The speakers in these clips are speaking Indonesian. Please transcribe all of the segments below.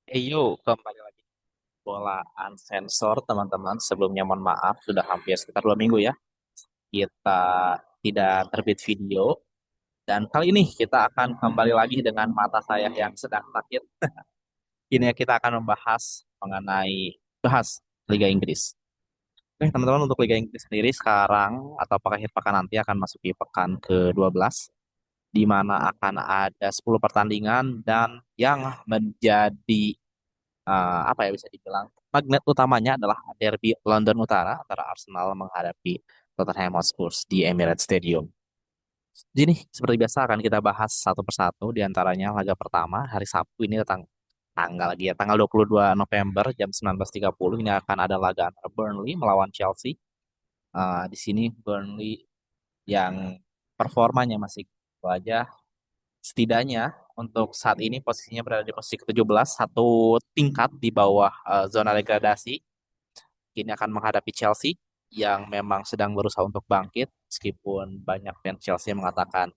Kembali lagi bola unsensor teman-teman. Sebelumnya mohon maaf sudah hampir sekitar 2 minggu ya kita tidak terbit video dan kali ini kita akan kembali lagi dengan mata saya yang sedang sakit. Ini kita akan bahas Liga Inggris. Oke teman-teman, untuk Liga Inggris sendiri sekarang atau akhir pekan nanti akan masuki pekan ke-12 di mana akan ada 10 pertandingan dan yang menjadi apa ya bisa dibilang magnet utamanya adalah derby London Utara antara Arsenal menghadapi Tottenham Hotspur di Emirates Stadium. Jadi seperti biasa akan kita bahas satu persatu di antaranya laga pertama hari Sabtu ini tanggal lagi ya tanggal 22 November jam 19.30 ini akan ada laga antara Burnley melawan Chelsea. Di sini Burnley yang performanya masih gitu aja setidaknya untuk saat ini posisinya berada di posisi ke-17, satu tingkat di bawah zona degradasi. Kini akan menghadapi Chelsea yang memang sedang berusaha untuk bangkit, meskipun banyak fans Chelsea mengatakan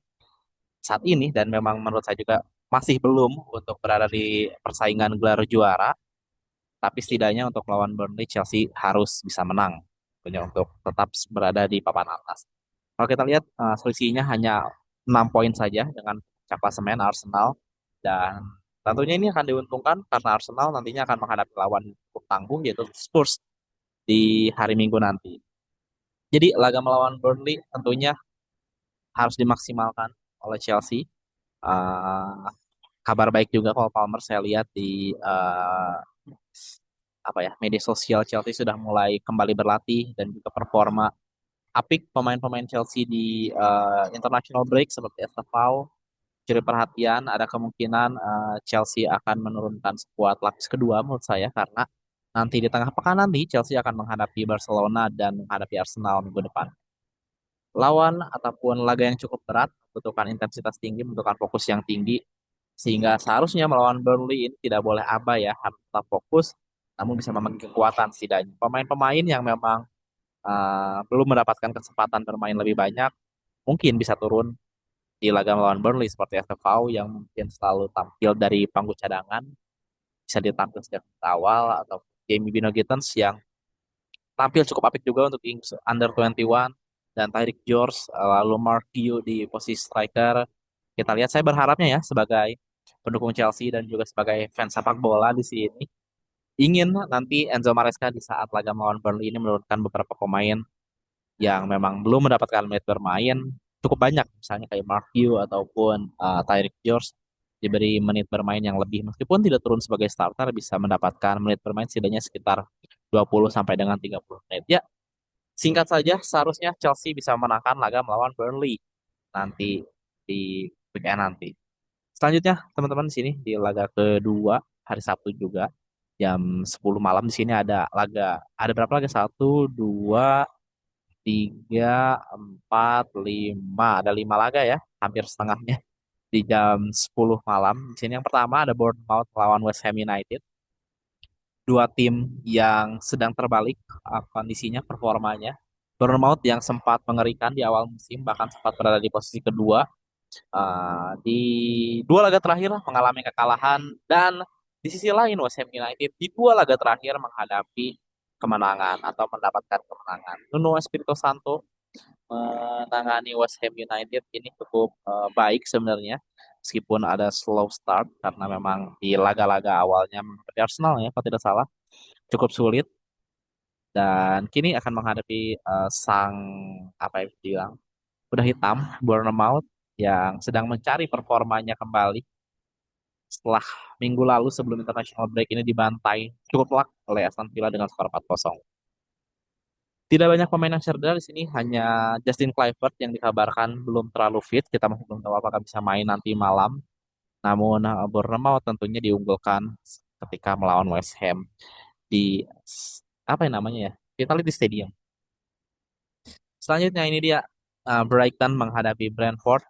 saat ini dan memang menurut saya juga masih belum untuk berada di persaingan gelar juara, tapi setidaknya untuk melawan Burnley Chelsea harus bisa menang tentunya untuk tetap berada di papan atas. Kalau kita lihat selisihnya hanya 6 poin saja dengan puncak klasemen Arsenal dan tentunya ini akan diuntungkan karena Arsenal nantinya akan menghadapi lawan cukup tangguh yaitu Spurs di hari Minggu nanti. Jadi laga melawan Burnley tentunya harus dimaksimalkan oleh Chelsea. Uh, Kabar baik juga kalau Palmer saya lihat di apa ya media sosial Chelsea sudah mulai kembali berlatih dan juga performa apik pemain-pemain Chelsea di international break seperti Estevao curi perhatian. Ada kemungkinan Chelsea akan menurunkan skuad lapis kedua menurut saya karena nanti di tengah pekan nanti Chelsea akan menghadapi Barcelona dan menghadapi Arsenal minggu depan. Lawan ataupun laga yang cukup berat, membutuhkan intensitas tinggi, membutuhkan fokus yang tinggi, sehingga seharusnya melawan Burnley ini tidak boleh abai ya, harus tetap fokus, namun bisa memiliki kekuatan setidaknya. Pemain-pemain yang memang belum mendapatkan kesempatan bermain lebih banyak, mungkin bisa turun di laga melawan Burnley seperti FFV yang mungkin selalu tampil dari panggung cadangan, bisa ditampil sejak awal, atau Jamie Bino Gittens yang tampil cukup apik juga untuk Inggris Under 21 dan Tyreek George, lalu Mark Hugh di posisi striker. Kita lihat, saya berharapnya ya sebagai pendukung Chelsea dan juga sebagai fans sepak bola di sini ingin nanti Enzo Maresca di saat laga melawan Burnley ini menurunkan beberapa pemain yang memang belum mendapatkan menit bermain cukup banyak, misalnya kayak Mark Hugh ataupun Tyreek George diberi menit bermain yang lebih, meskipun tidak turun sebagai starter bisa mendapatkan menit bermain setidaknya sekitar 20 sampai dengan 30 menit. Ya, singkat saja, seharusnya Chelsea bisa memenangkan laga melawan Burnley nanti di weekend nanti. Selanjutnya, teman-teman di sini di laga kedua hari Sabtu juga jam 10 malam di sini ada berapa laga? Satu, dua, tiga, empat, lima. Ada 5 laga ya, hampir setengahnya di jam 10 malam. Di sini yang pertama ada Bournemouth lawan West Ham United. Dua tim yang sedang terbalik kondisinya, performanya. Bournemouth yang sempat mengerikan di awal musim, bahkan sempat berada di posisi kedua. Di 2 laga terakhir mengalami kekalahan dan di sisi lain West Ham United di 2 laga terakhir menghadapi kemenangan atau mendapatkan kemenangan. Nuno Espirito Santo menangani West Ham United ini cukup baik sebenarnya, meskipun ada slow start karena memang di laga-laga awalnya seperti Arsenal ya kalau tidak salah cukup sulit, dan kini akan menghadapi sang apa ya bilang udah hitam Bournemouth yang sedang mencari performanya kembali setelah minggu lalu sebelum international break ini dibantai cukup telak oleh Aston Villa dengan skor 4-0. Tidak banyak pemain yang cedera di sini, hanya Justin Kluivert yang dikabarkan belum terlalu fit. Kita masih belum tahu apakah bisa main nanti malam. Namun Bournemouth tentunya diunggulkan ketika melawan West Ham di apa yang namanya ya? Vitality Stadium. Selanjutnya ini dia Brighton menghadapi Brentford.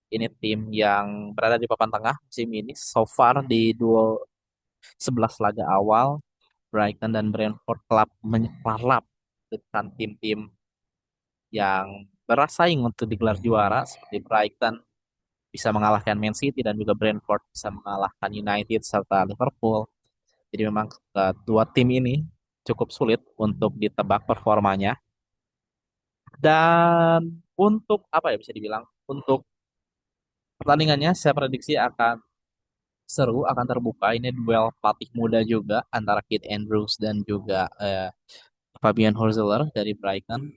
Ini tim yang berada di papan tengah musim ini. So far di 11 laga awal, Brighton dan Brentford klub menyepalap dengan tim-tim yang bersaing untuk digelar juara seperti Brighton bisa mengalahkan Man City dan juga Brentford bisa mengalahkan United serta Liverpool. Jadi memang dua tim ini cukup sulit untuk ditebak performanya. Dan untuk apa ya bisa dibilang, untuk pertandingannya saya prediksi akan seru, akan terbuka. Ini duel pelatih muda juga antara Kit Andrews dan juga Fabian Hurzeler dari Brighton.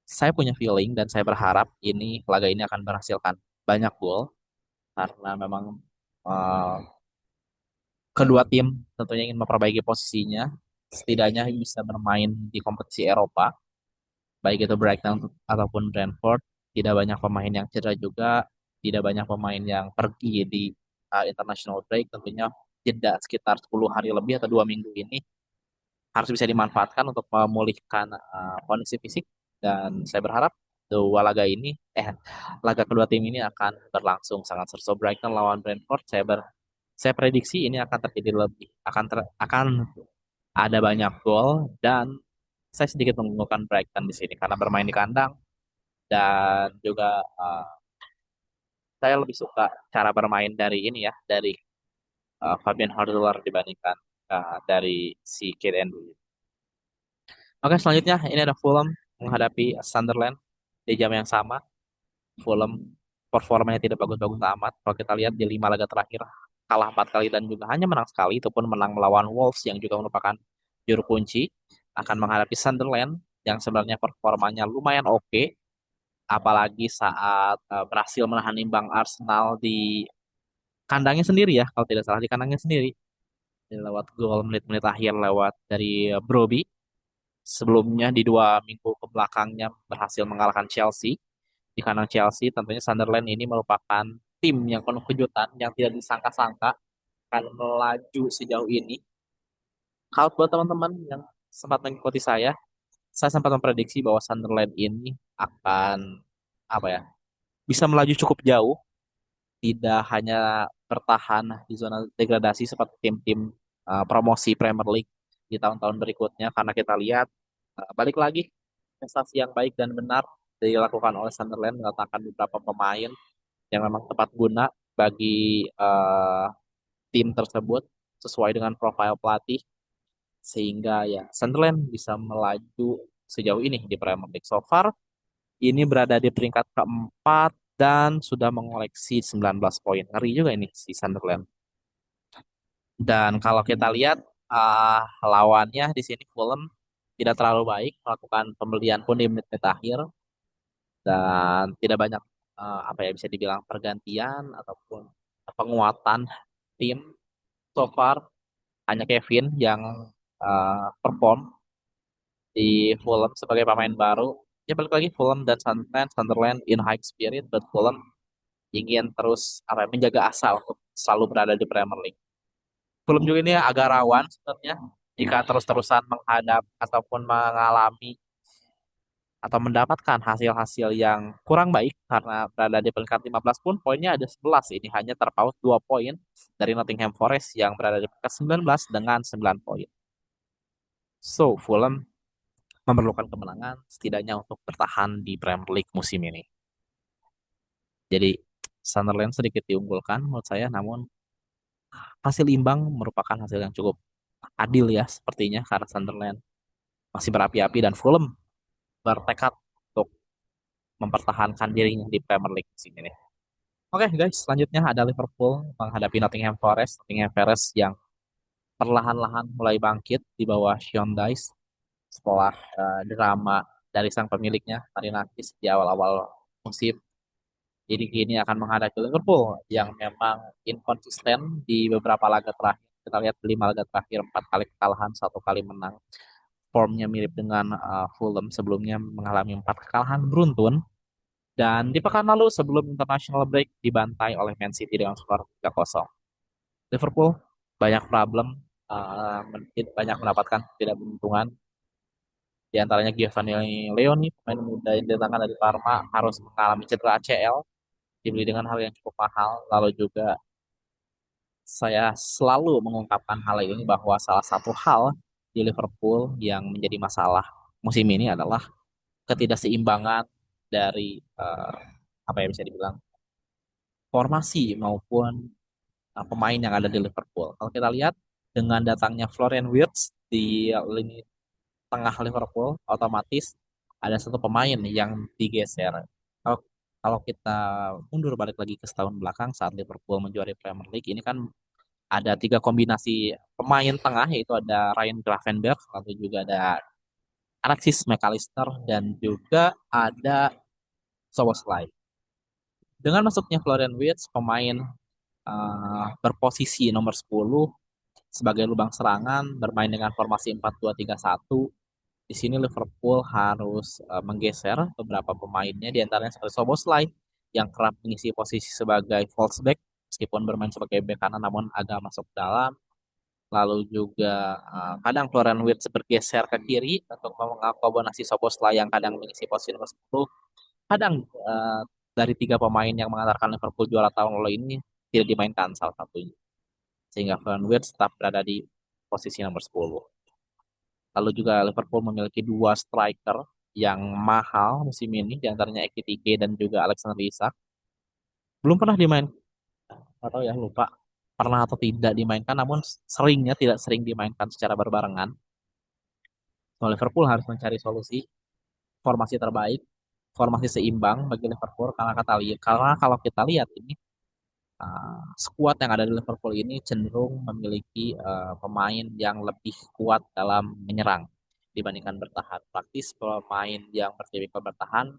Saya punya feeling dan saya berharap laga ini akan menghasilkan banyak gol karena memang eh, kedua tim tentunya ingin memperbaiki posisinya, setidaknya bisa bermain di kompetisi Eropa, baik itu Brighton ataupun Brentford. Tidak banyak pemain yang cedera juga, tidak banyak pemain yang pergi di international break. Tentunya jeda sekitar 10 hari lebih atau 2 minggu ini harus bisa dimanfaatkan untuk memulihkan kondisi fisik, dan saya berharap dua laga ini laga kedua tim ini akan berlangsung sangat seru. So, Brighton lawan Brentford, saya prediksi ini akan terjadi lebih akan ada banyak gol, dan saya sedikit mengunggulkan Brighton di sini karena bermain di kandang, dan juga saya lebih suka cara bermain dari ini ya, dari Fabian Hurler dibandingkan dari si Kate Andrew. Oke, selanjutnya ini ada Fulham menghadapi Sunderland di jam yang sama. Fulham performanya tidak bagus-bagus amat. Kalau kita lihat di 5 laga terakhir, kalah 4 kali dan juga hanya menang sekali. Itu pun menang melawan Wolves yang juga merupakan juru kunci. Akan menghadapi Sunderland yang sebenarnya performanya lumayan oke. Apalagi saat berhasil menahan imbang Arsenal di kandangnya sendiri ya. Kalau tidak salah di kandangnya sendiri. Lewat gol menit-menit akhir lewat dari Broby. Sebelumnya di 2 minggu kebelakangnya berhasil mengalahkan Chelsea di kandang Chelsea. Tentunya Sunderland ini merupakan tim yang penuh kejutan yang tidak disangka-sangka akan melaju sejauh ini. Kalau buat teman-teman yang sempat mengikuti saya sempat memprediksi bahwa Sunderland ini akan apa ya bisa melaju cukup jauh, tidak hanya bertahan di zona degradasi seperti tim-tim promosi Premier League di tahun-tahun berikutnya, karena kita lihat balik lagi prestasi yang baik dan benar dilakukan oleh Sunderland mendatangkan beberapa pemain yang memang tepat guna bagi tim tersebut sesuai dengan profil pelatih, sehingga ya Sunderland bisa melaju sejauh ini di Premier League. So far ini berada di peringkat keempat dan sudah mengoleksi 19 poin. Ngeri juga ini si Sunderland. Dan kalau kita lihat lawannya di sini Fulham tidak terlalu baik, melakukan pembelian pun di menit-menit akhir dan tidak banyak apa ya bisa dibilang pergantian ataupun penguatan tim. So far hanya Kevin yang perform di Fulham sebagai pemain baru. Ya balik lagi Fulham dan Sunderland in high spirit, but Fulham ingin terus apa ya, menjaga asa untuk selalu berada di Premier League. Fulham juga ini agak rawan sebenarnya jika terus-terusan menghadap ataupun mengalami atau mendapatkan hasil-hasil yang kurang baik, karena berada di peringkat 15 pun poinnya ada 11, ini hanya terpaut 2 poin dari Nottingham Forest yang berada di peringkat 19 dengan 9 poin. So, Fulham memerlukan kemenangan setidaknya untuk bertahan di Premier League musim ini. Jadi Sunderland sedikit diunggulkan menurut saya, namun hasil imbang merupakan hasil yang cukup adil ya sepertinya, karena Sunderland masih berapi-api dan Fulham bertekad untuk mempertahankan dirinya di Premier League musim ini. Oke guys, selanjutnya ada Liverpool menghadapi Nottingham Forest. Nottingham Forest yang perlahan-lahan mulai bangkit di bawah Sean Dyche setelah drama dari sang pemiliknya Marinakis di awal-awal musim. Jadi kini akan menghadapi Liverpool yang memang inkonsisten di beberapa laga terakhir. Kita lihat 5 laga terakhir, 4 kali kekalahan, 1 kali menang. Formnya mirip dengan Fulham sebelumnya mengalami 4 kekalahan beruntun. Dan di pekan lalu sebelum international break dibantai oleh Man City dengan skor 3-0. Liverpool banyak problem, banyak mendapatkan tidak beruntungan. Di antaranya Giovanni Leoni, pemain muda yang datangkan dari Parma, harus mengalami cedera ACL, dibeli dengan hal yang cukup mahal. Lalu juga saya selalu mengungkapkan hal ini bahwa salah satu hal di Liverpool yang menjadi masalah musim ini adalah ketidakseimbangan dari apa yang bisa dibilang formasi maupun pemain yang ada di Liverpool. Kalau kita lihat dengan datangnya Florian Wirtz di lini tengah Liverpool, otomatis ada satu pemain yang digeser. Kalau kalau kita mundur balik lagi ke setahun belakang saat Liverpool menjuarai Premier League, ini kan ada tiga kombinasi pemain tengah, yaitu ada Ryan Gravenberch, lalu juga ada Alexis McAllister, dan juga ada Szoboszlai. Dengan masuknya Florian Wirtz, pemain berposisi nomor 10 sebagai lubang serangan, bermain dengan formasi 4-2-3-1. Di sini Liverpool harus menggeser beberapa pemainnya, di antaranya seperti Szoboszlai yang kerap mengisi posisi sebagai false back, meskipun bermain sebagai bek kanan namun agak masuk dalam. Lalu juga kadang Florian Wirtz bergeser ke kiri untuk mengakomodasi Szoboszlai yang kadang mengisi posisi nomor 10. Kadang dari tiga pemain yang mengantarkan Liverpool juara tahun lalu ini tidak dimainkan salah satunya. Sehingga Florian Wirtz tetap berada di posisi nomor 10. Lalu juga Liverpool memiliki dua striker yang mahal musim ini, di antaranya Ekitike dan juga Alexander Isak. Belum pernah dimainkan, atau ya lupa pernah atau tidak dimainkan, namun seringnya tidak sering dimainkan secara berbarengan. So, Liverpool harus mencari solusi formasi terbaik, formasi seimbang bagi Liverpool karena kalau kita lihat ini skuad yang ada di Liverpool ini cenderung memiliki pemain yang lebih kuat dalam menyerang dibandingkan bertahan. Praktis pemain yang bertipikal bertahan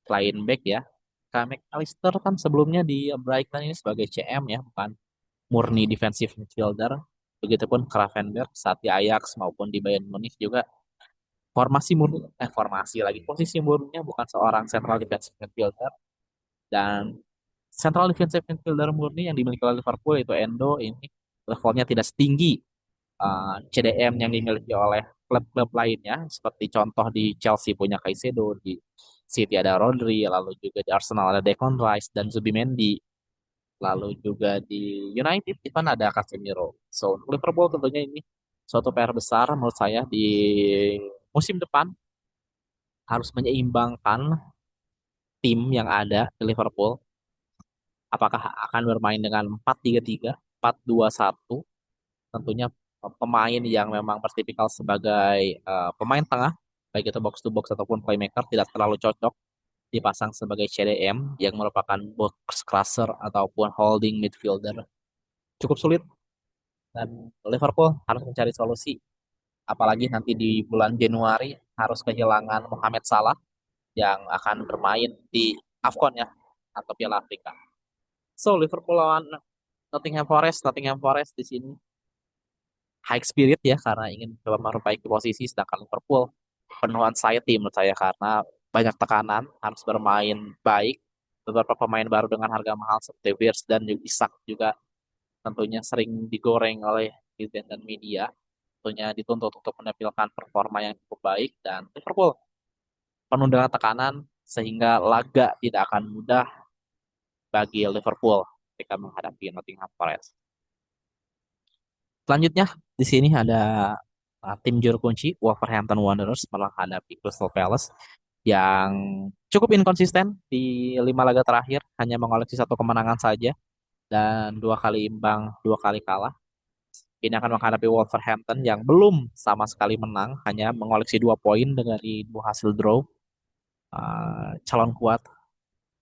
selain back ya. Kayak McAllister kan sebelumnya di Brighton ini sebagai CM ya, bukan murni defensive midfielder. Begitupun Gravenberch saat di Ajax maupun di Bayern Munich juga formasi lagi posisi murninya bukan seorang central defensive midfielder, dan central defensive midfielder murni yang dimiliki oleh Liverpool itu Endo ini levelnya tidak setinggi CDM yang dimiliki oleh klub-klub lainnya, seperti contoh di Chelsea punya Caicedo, di City ada Rodri, lalu juga di Arsenal ada Declan Rice dan Zubimendi, lalu juga di United itu kan ada Casemiro. So untuk Liverpool tentunya ini suatu PR besar menurut saya di musim depan, harus menyeimbangkan tim yang ada di Liverpool. Apakah akan bermain dengan 4-3-3, 4-2-1, tentunya pemain yang memang bertipikal sebagai pemain tengah, baik itu box to box ataupun playmaker, tidak terlalu cocok dipasang sebagai CDM yang merupakan box crusher ataupun holding midfielder. Cukup sulit, dan Liverpool harus mencari solusi. Apalagi nanti di bulan Januari harus kehilangan Mohamed Salah yang akan bermain di AFCON ya, atau Piala Afrika. So Liverpool lawan Nottingham Forest di sini high spirit ya karena ingin coba memperbaiki posisi, sedangkan Liverpool penuh anxiety menurut saya karena banyak tekanan, harus bermain baik. Beberapa pemain baru dengan harga mahal seperti Wirtz dan juga Isak juga tentunya sering digoreng oleh netizen dan media. Tentunya dituntut untuk menampilkan performa yang cukup baik, dan Liverpool penuh dengan tekanan sehingga laga tidak akan mudah bagi Liverpool ketika menghadapi Nottingham Forest. Selanjutnya di sini ada tim juru kunci Wolverhampton Wanderers menghadapi Crystal Palace yang cukup inkonsisten di 5 laga terakhir, hanya mengoleksi satu kemenangan saja dan 2 kali imbang, 2 kali kalah. Ini akan menghadapi Wolverhampton yang belum sama sekali menang, hanya mengoleksi 2 poin dari 2 hasil draw. Calon kuat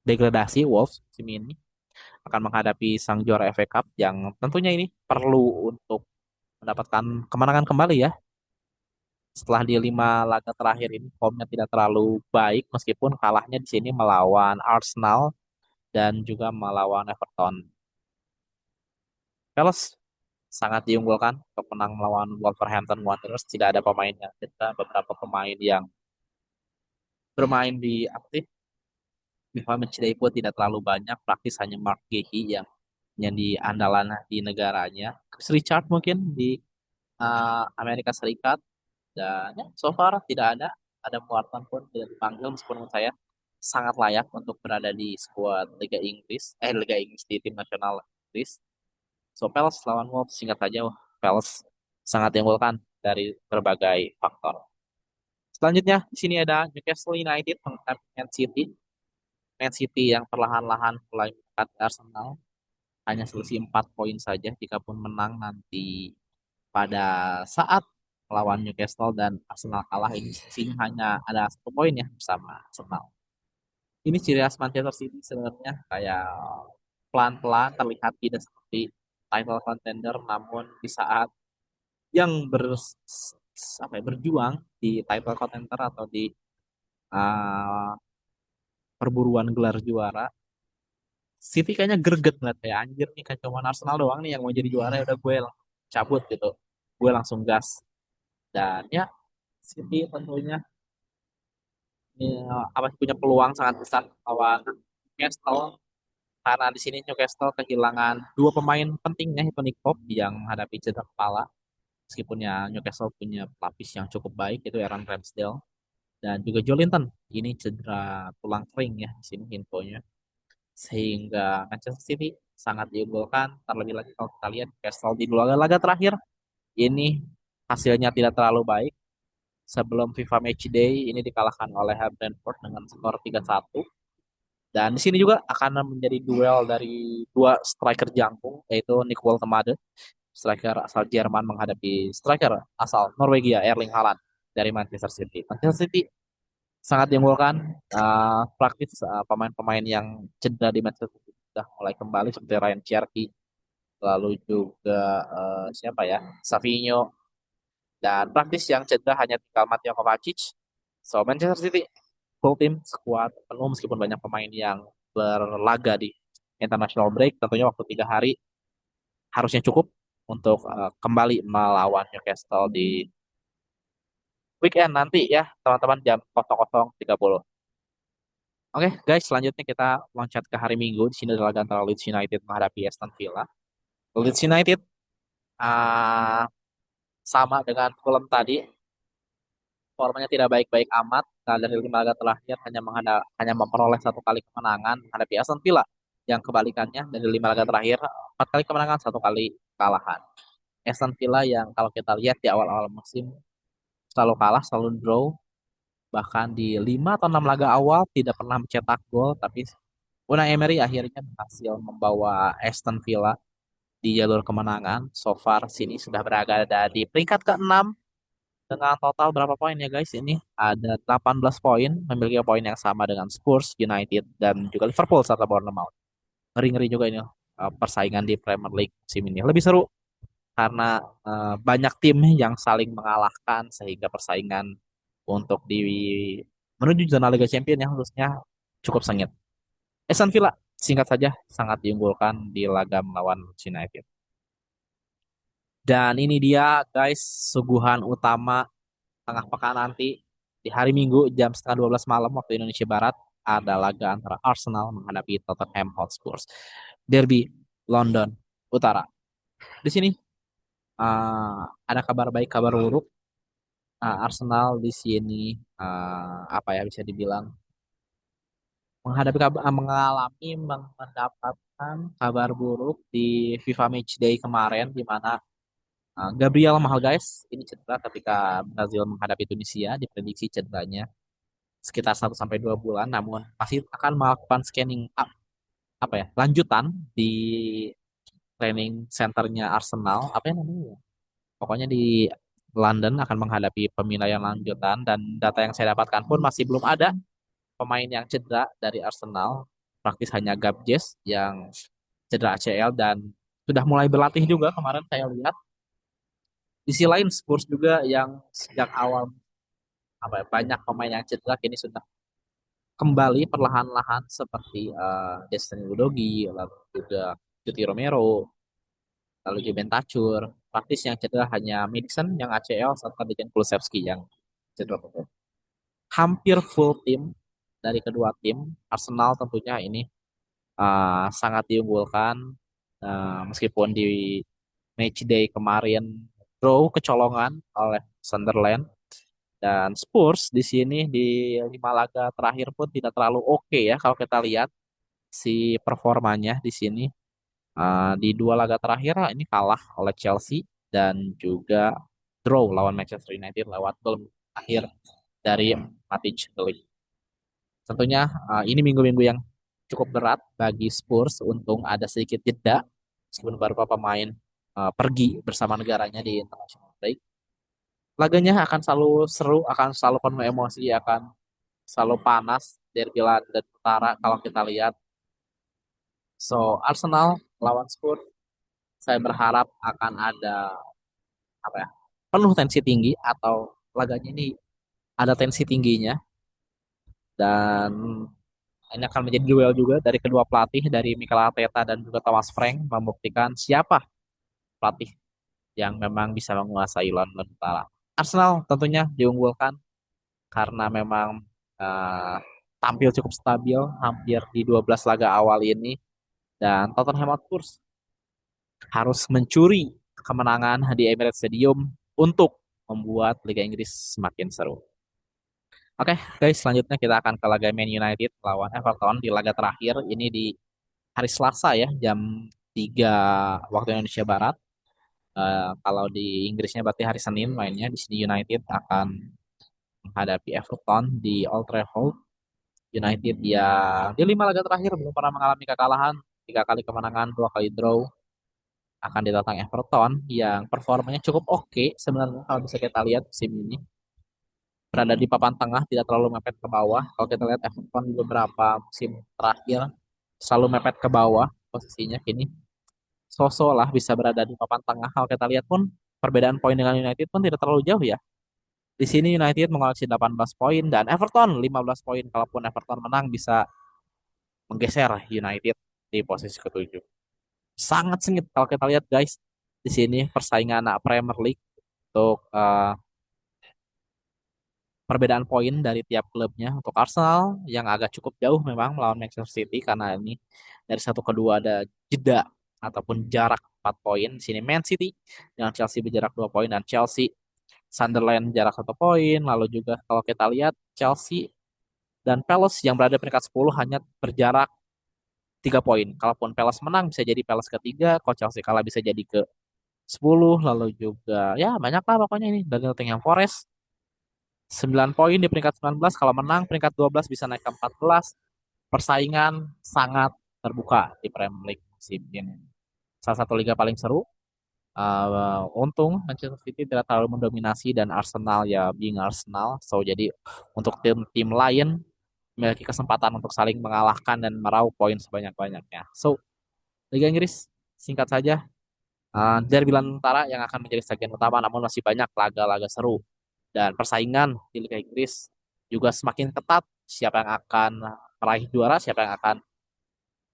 degradasi Wolves musim ini akan menghadapi sang juara FA Cup yang tentunya ini perlu untuk mendapatkan kemenangan kembali ya. Setelah di 5 laga terakhir ini formnya tidak terlalu baik, meskipun kalahnya di sini melawan Arsenal dan juga melawan Everton. Palace sangat diunggulkan untuk menang melawan Wolverhampton Wanderers. Tidak ada pemain yang cedera, beberapa pemain yang bermain di aktif. Mohamed pun tidak terlalu banyak, praktis hanya Mark Gehi yang menjadi andalan di negaranya. Chris Richard mungkin di Amerika Serikat. Dan ya, so far tidak ada Muartan pun tidak dipanggil, meskipun menurut saya sangat layak untuk berada di skuad Liga Inggris di tim nasional Inggris. So Pels lawan Wolves, singkat saja, Pels sangat diunggulkan dari berbagai faktor. Selanjutnya di sini ada Newcastle United menghadapi Man City. Man City yang perlahan-lahan mulai mendekati Arsenal. hanya selisih 4 poin saja jika pun menang nanti pada saat melawan Newcastle dan Arsenal kalah ini selisihnya hanya ada 1 poin ya bersama Arsenal. Ini ciri khas Manchester City sebenarnya kayak pelan-pelan terlihat tidak seperti title contender namun di saat yang apa ya, berjuang di title contender atau di uh, perburuan gelar juara City kayaknya greget ngeliat kayak anjir nih kayak cuman Arsenal doang nih yang mau jadi juara ya udah gue langsung cabut gitu gue langsung gas dan ya City tentunya apa punya peluang sangat besar lawan Newcastle karena di sini Newcastle kehilangan 2 pemain pentingnya itu Nick Pope yang menghadapi cedera kepala meskipun ya Newcastle punya pelapis yang cukup baik itu Aaron Ramsdale dan juga Joelinton ini cedera tulang kering ya di sini infonya sehingga Manchester City sangat diunggulkan terlebih lagi kalau kita lihat Newcastle di dua laga terakhir ini hasilnya tidak terlalu baik sebelum FIFA Matchday ini dikalahkan oleh Brentford dengan skor 3-1 dan di sini juga akan menjadi duel dari dua striker jangkung yaitu Nick Woltemade striker asal Jerman menghadapi striker asal Norwegia Erling Haaland dari Manchester City. Manchester City sangat diunggulkan praktis pemain-pemain yang cedera di Manchester City sudah mulai kembali seperti Ryan Cherky lalu juga siapa ya Savinho dan praktis yang cedera hanya tinggal Mateo Kovacic. So Manchester City full team squad penuh meskipun banyak pemain yang berlaga di international break tentunya waktu 3 hari harusnya cukup untuk kembali melawan Newcastle di weekend nanti ya teman-teman jam 00.30. Oke guys, selanjutnya kita loncat ke hari Minggu. Di sini adalah antara Leeds United menghadapi Aston Villa. Leeds United uh, sama dengan Fulham tadi, formanya tidak baik-baik amat. Nah, dari 5 laga terakhir hanya memperoleh 1 kali kemenangan menghadapi Aston Villa. Yang kebalikannya dari 5 laga terakhir 4 kali kemenangan 1 kali kekalahan. Aston Villa yang kalau kita lihat di awal-awal musim selalu kalah, selalu draw. Bahkan di 5 atau 6 laga awal tidak pernah mencetak gol, tapi Unai Emery akhirnya berhasil membawa Aston Villa di jalur kemenangan. So far sini sudah berada di peringkat ke-6 dengan total berapa poin ya guys? Ini ada 18 poin, memiliki poin yang sama dengan Spurs, United, dan juga Liverpool serta Bournemouth. Ngeri-ngeri juga ini persaingan di Premier League musim ini. Lebih seru karena banyak tim yang saling mengalahkan sehingga persaingan untuk di menuju zona Liga Champions yang khususnya cukup sengit. Aston Villa singkat saja sangat diunggulkan di laga melawan United. Dan ini dia guys suguhan utama tengah pekan nanti di hari Minggu jam setengah 12 malam waktu Indonesia Barat ada laga antara Arsenal menghadapi Tottenham Hotspur. Derby London Utara. Di sini ada kabar baik, kabar buruk. Arsenal di sini apa ya bisa dibilang mengalami mendapatkan kabar buruk di FIFA Matchday kemarin di mana Gabriel Magalhaes ini cedera ketika Brazil menghadapi Tunisia diprediksi cederanya sekitar 1 sampai 2 bulan namun masih akan melakukan scanning apa ya lanjutan di training centernya Arsenal apa yang namanya pokoknya di London akan menghadapi pemilihan lanjutan dan data yang saya dapatkan pun masih belum ada pemain yang cedera dari Arsenal praktis hanya Gabjes yang cedera ACL dan sudah mulai berlatih juga kemarin saya lihat. Di sisi lain Spurs juga yang sejak awal apa ya, banyak pemain yang cedera kini sudah kembali perlahan-lahan seperti Destiny Udogie, lalu juga Cuti Romero, lalu juga Bentacur. Praktis yang cedera hanya Maddison yang ACL serta Dejan Kulusevski yang cedera. Hampir full tim dari kedua tim. Arsenal tentunya ini sangat diunggulkan meskipun di match day kemarin draw kecolongan oleh Sunderland dan Spurs di sini di 5 laga terakhir pun tidak terlalu oke ya kalau kita lihat si performanya di sini. Di 2 laga terakhir ini kalah oleh Chelsea dan juga draw lawan Manchester United lewat gol akhir dari Matic Delik. Tentunya ini minggu-minggu yang cukup berat bagi Spurs. Untung ada sedikit jeda meskipun beberapa pemain pergi bersama negaranya di international break. Laganya akan selalu seru, akan selalu penuh emosi, akan selalu panas derby London Utara kalau kita lihat. So Arsenal lawan Spurs, saya berharap akan ada apa ya, penuh tensi tinggi atau laganya ini ada tensi tingginya, dan ini akan menjadi duel juga dari kedua pelatih, dari Mikel Arteta dan juga Thomas Frank, membuktikan siapa pelatih yang memang bisa menguasai London Utara. Arsenal tentunya diunggulkan karena memang eh, tampil cukup stabil hampir di 12 laga awal ini, dan Tottenham Hotspur harus mencuri kemenangan di Emirates Stadium untuk membuat Liga Inggris semakin seru. Oke, guys, selanjutnya kita akan ke laga Man United lawan Everton di laga terakhir ini di hari Selasa ya, jam 3 waktu Indonesia Barat. Kalau di Inggrisnya berarti hari Senin mainnya. Di sini United akan menghadapi Everton di Old Trafford. United ya di 5 laga terakhir belum pernah mengalami kekalahan, 3 kali kemenangan, 2 kali draw. Akan ditantang Everton yang performanya cukup oke sebenarnya kalau bisa kita lihat musim ini. Berada di papan tengah, tidak terlalu mepet ke bawah. Kalau kita lihat Everton di beberapa musim terakhir selalu mepet ke bawah posisinya kini. Sosok lah bisa berada di papan tengah. Kalau kita lihat pun perbedaan poin dengan United pun tidak terlalu jauh ya. Di sini United mengoleksi 18 poin dan Everton 15 poin. Kalaupun Everton menang bisa menggeser United di posisi ketujuh. Sangat sengit kalau kita lihat guys. Di sini persaingan Premier League untuk perbedaan poin dari tiap klubnya. Untuk Arsenal yang agak cukup jauh memang melawan Manchester City karena ini dari satu ke dua ada jeda ataupun jarak 4 poin. Di sini Man City dengan Chelsea berjarak 2 poin, dan Chelsea Sunderland jarak 1 poin. Lalu juga kalau kita lihat Chelsea dan Palace yang berada peringkat 10 hanya berjarak 3 poin. Kalaupun Palace menang bisa jadi Palace ketiga, kalau Chelsea kalah bisa jadi ke 10. Lalu juga ya banyak lah pokoknya ini dari Nottingham Forest 9 poin di peringkat 19, kalau menang peringkat 12 bisa naik ke 14. Persaingan sangat terbuka di Premier League musim ini. Salah satu liga paling seru. Untung Manchester City tidak terlalu mendominasi dan Arsenal ya being Arsenal. So jadi untuk tim-tim lain memiliki kesempatan untuk saling mengalahkan dan meraup poin sebanyak-banyaknya. So Liga Inggris singkat saja, derby Antara yang akan menjadi sajian utama, namun masih banyak laga-laga seru dan persaingan di Liga Inggris juga semakin ketat. Siapa yang akan meraih juara, siapa yang akan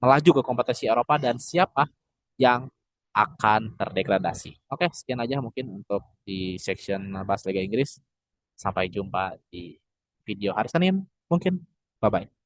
melaju ke kompetisi Eropa, dan siapa yang akan terdegradasi. Oke, sekian aja mungkin untuk di section bahas Liga Inggris. Sampai jumpa di video hari Senin mungkin. Bye bye.